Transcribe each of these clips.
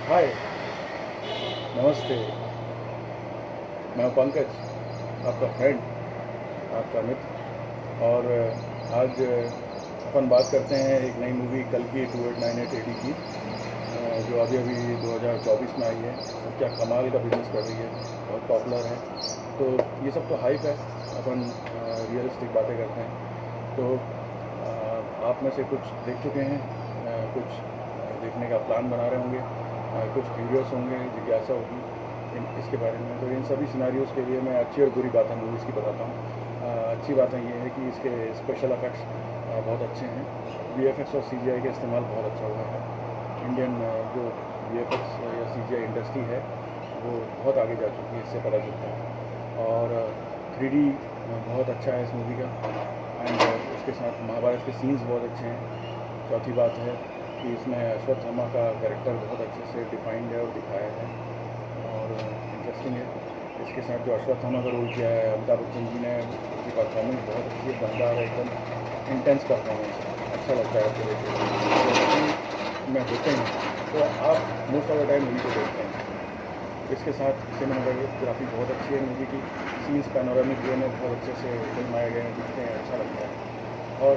हाय, नमस्ते। मैं पंकज, आपका फ्रेंड, आपका मित्र। और आज अपन बात करते हैं एक नई मूवी कल की 2898 एडी की, जो अभी अभी 2024 में आई है और क्या कमाल का बिजनेस कर रही है, बहुत पॉपुलर है। तो ये सब तो हाइप है, अपन रियलिस्टिक बातें करते हैं। तो आप में से कुछ देख चुके हैं, कुछ देखने का प्लान बना रहे होंगे, कुछ क्यूरियस होंगे, जिज्ञासा होगी इसके बारे में। तो इन सभी सिनारियोज़ के लिए मैं अच्छी और बुरी बातें मूवीज़ की बताता हूँ। अच्छी बातें ये है कि इसके स्पेशल इफेक्ट्स बहुत अच्छे हैं। वीएफएक्स और सीजीआई का इस्तेमाल बहुत अच्छा हुआ है। इंडियन जो वीएफएक्स या सीजीआई इंडस्ट्री है वो बहुत आगे जा चुकी है, इससे पता चलता है। और 3D बहुत अच्छा है इस मूवी का। एंड उसके साथ महाभारत के सीन्स बहुत अच्छे हैं। चौथी बात है कि इसमें अश्वत्थामा का कैरेक्टर बहुत अच्छे से डिफाइंड है और दिखाया है और इंटरेस्टिंग है। इसके साथ जो अश्वत्थामा का रोल किया है अमिताभ बच्चन जी ने, उसकी परफॉर्मेंस बहुत अच्छी है, दमदार है, एकदम इंटेंस परफॉर्मेंस है, अच्छा लगता है आपको देखते में होते हैं तो आप most of the time movie को देखते हैं। इसके साथ सिनेमाटोग्राफी बहुत अच्छी है मूवी की। सीन्स पैनोरामिक वे में बहुत अच्छे से फिल्माए गए हैं, दिखते हैं, अच्छा लगता है। और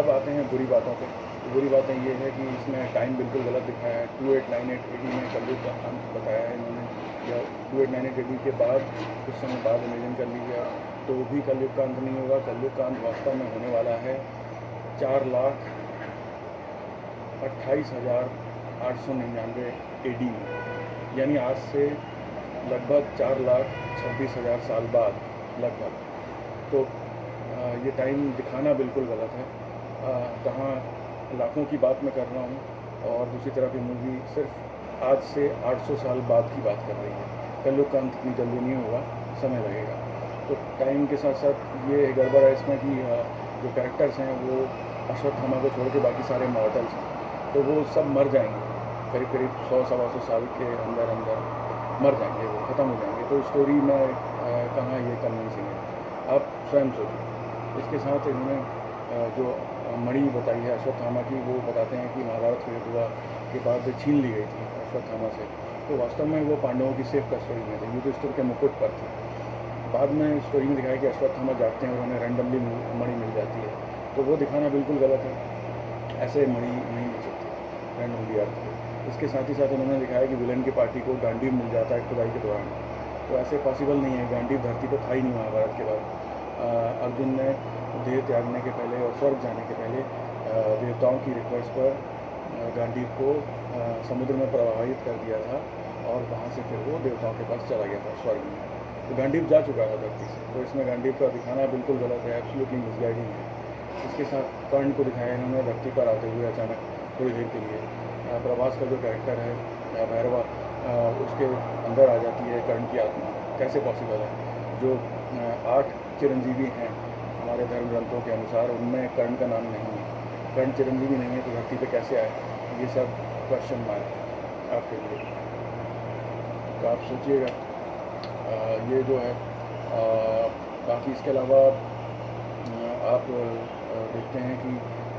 अब आते हैं बुरी बातों पे। तो बुरी बातें ये है कि इसमें टाइम बिल्कुल गलत दिखाया है। 2898 एडी में कलयुग का अंत बताया है इन्होंने, या 2898 एडी के बाद कुछ समय बाद इमेजिन कर लीजिए तो भी कलयुग का अंत नहीं होगा। कलयुग का अंत वास्तव में होने वाला है 4,28,899 एडी में, यानी आज से लगभग 4,26,000 साल बाद लगभग। तो ये टाइम दिखाना बिल्कुल गलत है। कहाँ लाखों की बात मैं कर रहा हूँ और दूसरी तरफ ये मूवी सिर्फ आज से 800 साल बाद की बात कर रही है। कलयुग का अंत इतनी जल्दी नहीं होगा, समय लगेगा। तो टाइम के साथ साथ ये गड़बड़ है इसमें कि जो कैरेक्टर्स हैं वो अश्वत्थामा को छोड़ के बाकी सारे मॉर्टल्स हैं, तो वो सब मर जाएंगे। करीब करीब 100-125 साल के अंदर अंदर मर जाएंगे, वो ख़त्म हो जाएंगे। तो स्टोरी में कहाँ ये कन्विंसिंग है, आप स्वयं सोचिए। इसके साथ इन्होंने जो मणि बताई है अश्वत्थामा की, वो बताते हैं कि महाभारत के युद्ध हुआ के बाद छीन ली गई थी अश्वत्थामा से। तो वास्तव में वो पांडवों की सेफ कस्टडी में थे, युधिष्ठिर के मुकुट पर थी। बाद में स्टोरी में दिखाया कि अश्वत्थामा जागते हैं और उन्हें रैंडमली मणि मिल जाती है, तो वो दिखाना बिल्कुल गलत है। ऐसे मणि नहीं मिल सकती रैंडमली आपको। इसके साथ ही साथ उन्होंने दिखाया कि विलन की पार्टी को गांडीव मिल जाता है खुदाई के दौरान, तो ऐसे पॉसिबल नहीं है। गांडीव धरती पर था ही नहीं महाभारत के बाद। अर्जुन ने देह त्यागने के पहले और स्वर्ग जाने के पहले देवताओं की रिक्वेस्ट पर गांडीव को समुद्र में प्रवाहित कर दिया था और वहाँ से फिर वो देवताओं के पास चला गया था स्वर्ग में। तो गांडीव जा चुका था धरती से, तो इसमें गांडीव का दिखाना बिल्कुल गलत है, एब्सोल्युटली मिसगाइडिंग है। इसके साथ कर्ण को दिखाया इन्होंने धरती पर आते हुए अचानक थोड़ी देर के लिए। प्रभास का जो कैरेक्टर है भैरवा, उसके अंदर आ जाती है कर्ण की आत्मा, कैसे पॉसिबल है? जो 8 चिरंजीवी हैं हमारे धर्म ग्रंथों के अनुसार, उनमें कर्ण का नाम नहीं है। कर्ण चिरंजीवी नहीं है तो धरती पे कैसे आए? ये सब क्वेश्चन मार्क है आपके लिए, तो आप सोचिएगा। ये जो है बाकी इसके अलावा आप देखते हैं कि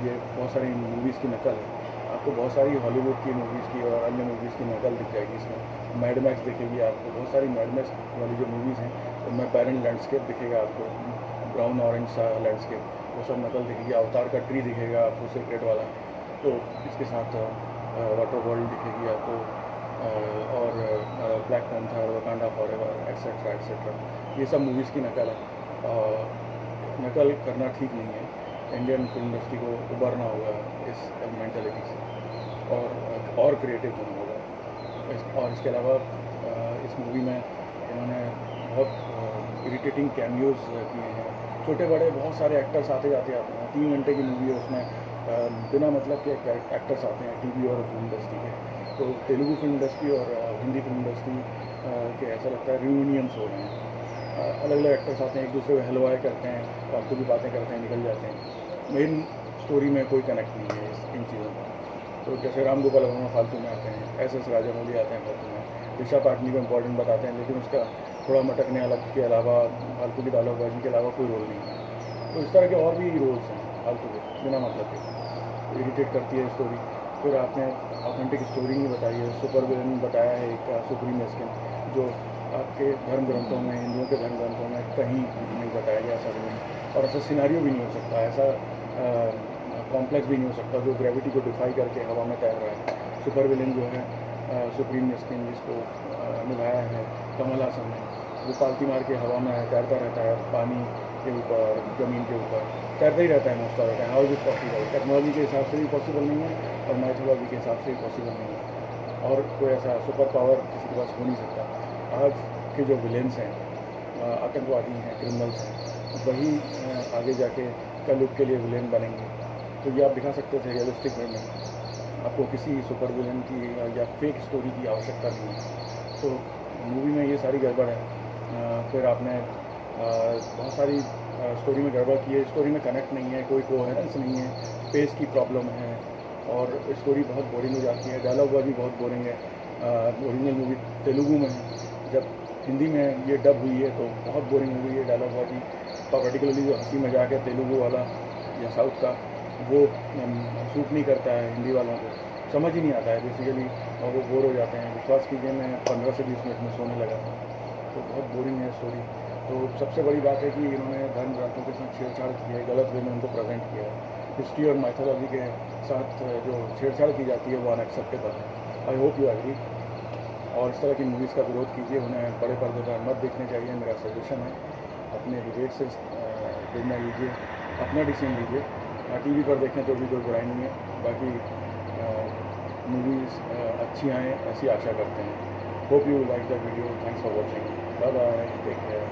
ये बहुत सारी मूवीज़ की नकल है। आपको बहुत सारी हॉलीवुड की मूवीज़ की और अन्य मूवीज़ की नकल दिख जाएगी इसमें। मैड मैक्स दिखेगी आपको, बहुत सारी मैड मैक्स वाली जो मूवीज़ हैं उनमें बैरन लैंडस्केप दिखेगा आपको, ब्राउन ऑरेंज सा लैंडस्केप, वो सब नकल दिखेगी। अवतार का ट्री दिखेगा आपको, सीक्रेट वाला। तो इसके साथ वाटर वर्ल्ड दिखेगी आपको, और black panther, Wakanda forever, etcetera etcetera. ये सब मूवीज़ की नकल है। नकल करना ठीक नहीं है। इंडियन फिल्म इंडस्ट्री को उबरना होगा इस मेंटालिटी से और क्रिएटिव होना होगा। और इसके अलावा इस मूवी में इन्होंने बहुत इरिटेटिंग कैमियोज़ किए हैं। छोटे बड़े बहुत सारे एक्टर्स आते जाते हैं। 3 घंटे की मूवी है, उसमें बिना मतलब के एक्टर्स आते हैं टीवी और फिल्म इंडस्ट्री के। तो तेलुगु फिल्म इंडस्ट्री और हिंदी फिल्म इंडस्ट्री के ऐसा लगता है रियूनियंस हो रहे हैं। अलग अलग एक्टर्स आते हैं, एक दूसरे को हलवाए करते हैं, फालतू की बातें करते हैं, निकल जाते हैं। मेन स्टोरी में कोई कनेक्ट नहीं है इन चीज़ों का। तो जैसे राम गोपाल वर्मा फालतू में आते हैं, एस राजामौली आते हैं फालतू में, दिशा पाटनी को इम्पोर्टेंट बताते हैं, लेकिन उसका थोड़ा मटकने अलग के अलावा, फालतू की डायलॉगबाजी के अलावा कोई रोल नहीं है। तो इस तरह के और भी रोल्स हैं फालतू के, बिना मतलब के, इरिटेट करती है स्टोरी। फिर आपने ऑथेंटिक स्टोरी नहीं बताई है, सुपर विलन बताया है एक सुप्रीम मेस्किन, जो आपके धर्म ग्रंथों में, हिंदुओं के धर्म ग्रंथों में कहीं नहीं बताया गया ऐसा विलन। और ऐसा सिनारियो भी नहीं हो सकता, ऐसा कॉम्प्लेक्स भी नहीं हो सकता जो ग्रेविटी को डिफाई करके हवा में तैर रहा है। सुपर विलन जो है सुप्रीम मेस्किन, जिसको निभाया है कमल हासन ने, वो पालती मार के हवा में तैरता रहता है, पानी के ऊपर, ज़मीन के ऊपर तैरता ही रहता है most of the time. How is it possible? Technology के हिसाब से भी पॉसिबल नहीं है और माइथोलॉजी के हिसाब से भी पॉसिबल नहीं है, और कोई ऐसा सुपर पावर किसी के पास हो नहीं सकता। आज के जो विलेंस हैं, आतंकवादी हैं, क्रिमिनल्स हैं, वही आगे जाके कल युग के लिए विलेन बनेंगे। तो ये आप दिखा सकते थे रियलिस्टिक वे में, आपको किसी सुपर विलेन की या फेक स्टोरी की आवश्यकता नहीं है। तो मूवी में ये सारी गड़बड़ है। फिर आपने बहुत सारी स्टोरी में गड़बड़ की है, स्टोरी में कनेक्ट नहीं है, कोई कोहेरेंस नहीं है, पेस की प्रॉब्लम है और स्टोरी बहुत बोरिंग हो जाती है। डायलॉग भी बहुत बोरिंग है। ओरिजिनल मूवी तेलुगु में है, जब हिंदी में ये डब हुई है तो बहुत बोरिंग हो गई है डायलॉग बाजी। पर्टिकुलरली जो हंसी मजाक है तेलुगु वाला या साउथ का, वो सूट नहीं करता है हिंदी वालों को, समझ ही नहीं आता है बेसिकली, और वो बोर हो जाते हैं। विश्वास कीजिए मैं 15 से 20 मिनट में सोने लगा था, तो बहुत बोरिंग है स्टोरी। तो सबसे बड़ी बात है कि इन्होंने धर्म ग्रंथों के साथ छेड़छाड़ की है, गलत वे में उनको प्रेजेंट किया है। हिस्ट्री और माइथोलॉजी के साथ जो छेड़छाड़ की जाती है वो अनएक्सेप्टेबल है। I hope you agree. और इस तरह की मूवीज़ का विरोध कीजिए, उन्हें बड़े पर्दे पर मत देखने चाहिए, मेरा सजेशन है। अपने विवेक से निर्णय लीजिए, अपना डिसीजन लीजिए। टीवी पर देखें तो भी कोई बुराई नहीं है, बाकी मूवीज़ अच्छी आएँ ऐसी आशा करते हैं। Hope you like the video. Thanks for watching. Bye bye, take care.